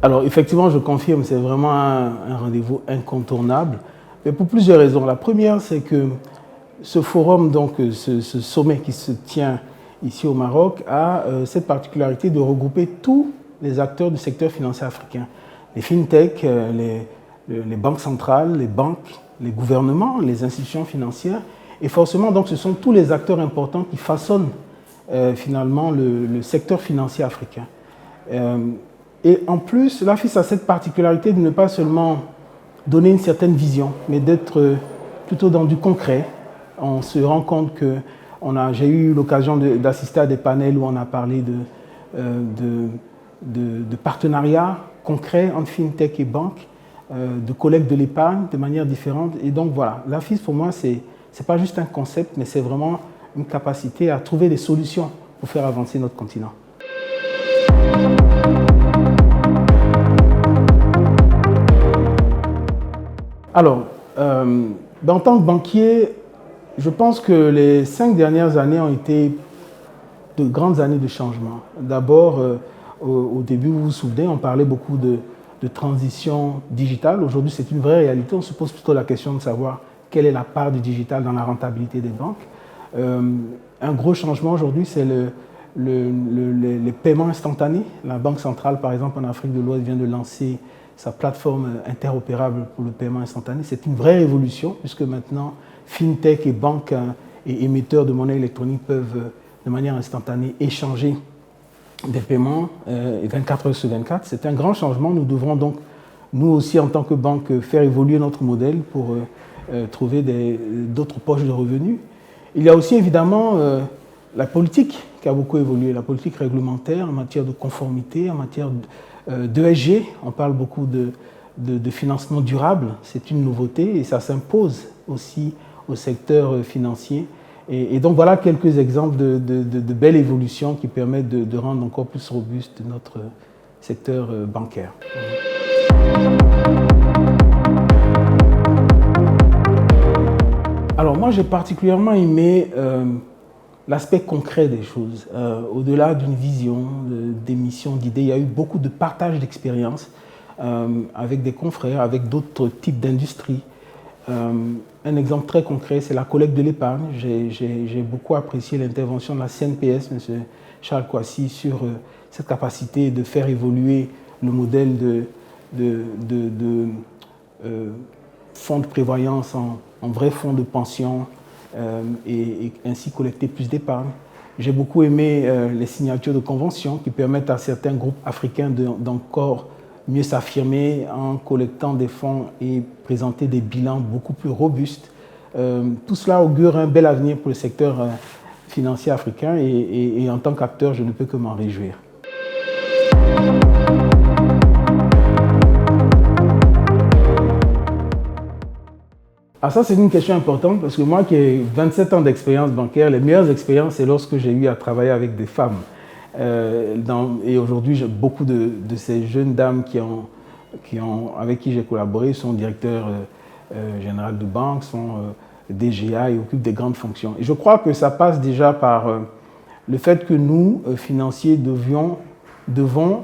Alors effectivement, je confirme, c'est vraiment un rendez-vous incontournable, mais pour plusieurs raisons. La première, c'est que ce forum, donc ce sommet qui se tient ici au Maroc, a cette particularité de regrouper tous les acteurs du secteur financier africain. Les fintechs, les banques centrales, les banques, les gouvernements, les institutions financières. Et forcément, donc, ce sont tous les acteurs importants qui façonnent finalement le secteur financier africain. Et en plus, l'AFIS a cette particularité de ne pas seulement donner une certaine vision, mais d'être plutôt dans du concret. On se rend compte que j'ai eu l'occasion d'assister à des panels où on a parlé de partenariats concrets entre fintech et banques, de collecte de l'épargne de manière différente. Et donc voilà, l'AFIS pour moi, c'est pas juste un concept, mais c'est vraiment une capacité à trouver des solutions pour faire avancer notre continent. Alors, en tant que banquier, je pense que les 5 dernières années ont été de grandes années de changement. D'abord, au début, vous vous souvenez, on parlait beaucoup de transition digitale. Aujourd'hui, c'est une vraie réalité. On se pose plutôt la question de savoir quelle est la part du digital dans la rentabilité des banques. Un gros changement aujourd'hui, c'est les paiements instantanés. La Banque centrale, par exemple, en Afrique de l'Ouest, vient de lancer sa plateforme interopérable pour le paiement instantané. C'est une vraie révolution, puisque maintenant, fintech et banques et émetteurs de monnaie électronique peuvent, de manière instantanée, échanger des paiements 24 heures sur 24. C'est un grand changement. Nous devrons donc, nous aussi, en tant que banque, faire évoluer notre modèle pour trouver d'autres poches de revenus. Il y a aussi, évidemment, la politique qui a beaucoup évolué, la politique réglementaire en matière de conformité, en matière d'ESG. On parle beaucoup de financement durable. C'est une nouveauté et ça s'impose aussi au secteur financier. Et donc voilà quelques exemples de belles évolutions qui permettent de rendre encore plus robuste notre secteur bancaire. Alors moi j'ai particulièrement aimé l'aspect concret des choses. Au-delà d'une vision, d'émission, d'idées, il y a eu beaucoup de partage d'expériences avec des confrères, avec d'autres types d'industries. Un exemple très concret, c'est la collecte de l'épargne. J'ai beaucoup apprécié l'intervention de la CNPS, M. Charles Kouassi, sur cette capacité de faire évoluer le modèle de fonds de prévoyance en vrai fonds de pension et ainsi collecter plus d'épargne. J'ai beaucoup aimé les signatures de conventions qui permettent à certains groupes africains d'encore mieux s'affirmer en collectant des fonds et présenter des bilans beaucoup plus robustes. Tout cela augure un bel avenir pour le secteur financier africain et en tant qu'acteur, je ne peux que m'en réjouir. Ah, ça, c'est une question importante parce que moi qui ai 27 ans d'expérience bancaire, les meilleures expériences, c'est lorsque j'ai eu à travailler avec des femmes. Et aujourd'hui, beaucoup de ces jeunes dames avec qui j'ai collaboré sont directeurs généraux de banque, sont DGA et occupent des grandes fonctions. Et je crois que ça passe déjà par le fait que nous, financiers, devons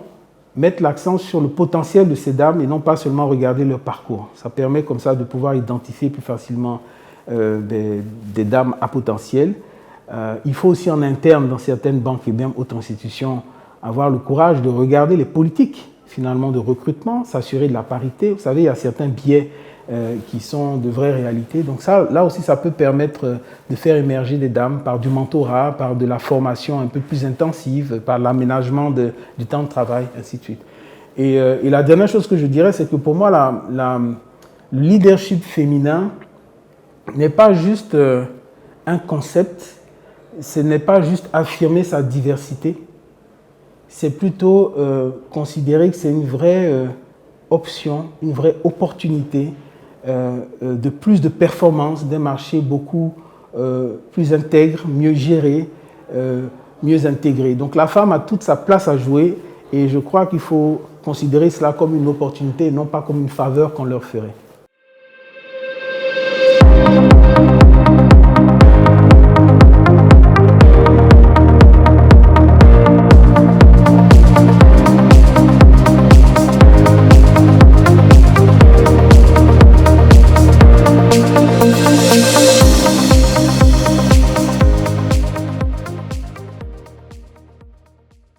mettre l'accent sur le potentiel de ces dames et non pas seulement regarder leur parcours. Ça permet comme ça de pouvoir identifier plus facilement des dames à potentiel. Il faut aussi en interne, dans certaines banques et même autres institutions, avoir le courage de regarder les politiques finalement de recrutement, s'assurer de la parité. Vous savez, il y a certains biais qui sont de vraies réalités. Donc ça, là aussi, ça peut permettre de faire émerger des dames par du mentorat, par de la formation un peu plus intensive, par l'aménagement du temps de travail, ainsi de suite. Et la dernière chose que je dirais, c'est que pour moi, le leadership féminin n'est pas juste un concept, ce n'est pas juste affirmer sa diversité, c'est plutôt considérer que c'est une vraie option, une vraie opportunité de plus de performance, d'un marché beaucoup plus intègre, mieux géré, mieux intégré. Donc la femme a toute sa place à jouer et je crois qu'il faut considérer cela comme une opportunité et non pas comme une faveur qu'on leur ferait.